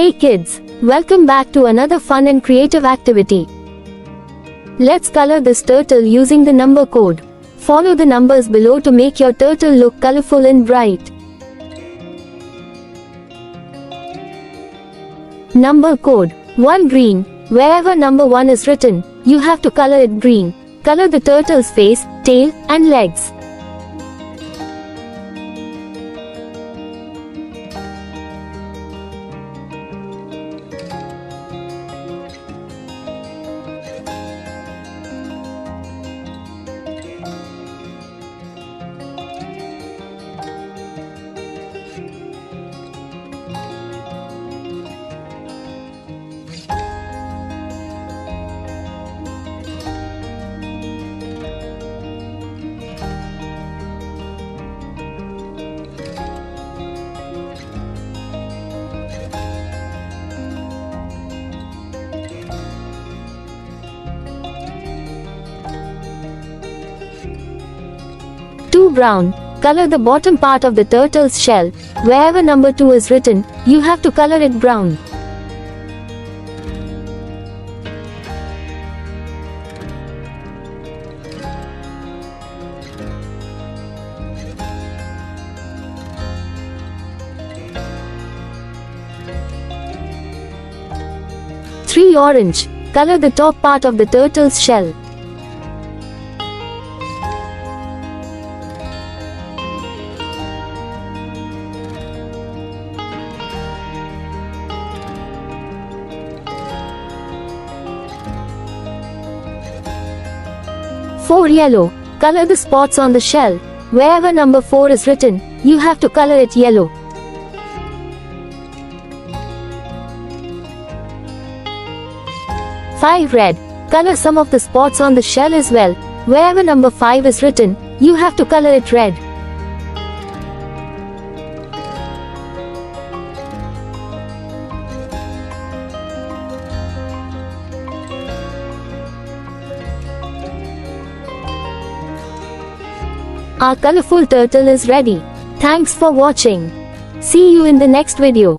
Hey kids, welcome back to another fun and creative activity. Let's color this turtle using the number code. Follow the numbers below to make your turtle look colorful and bright. Number code 1 green. Wherever number 1 is written, you have to color it green. Color the turtle's face, tail, and legs. Two brown. Color the bottom part of the turtle's shell. Wherever number 2 is written, you have to color it brown. Three orange. Color the top part of the turtle's shell. Four yellow. Color the spots on the shell. Wherever number 4 is written, you have to color it yellow. Five red. Color some of the spots on the shell as well. Wherever number 5 is written, you have to color it red. Our colorful turtle is ready. Thanks for watching. See you in the next video.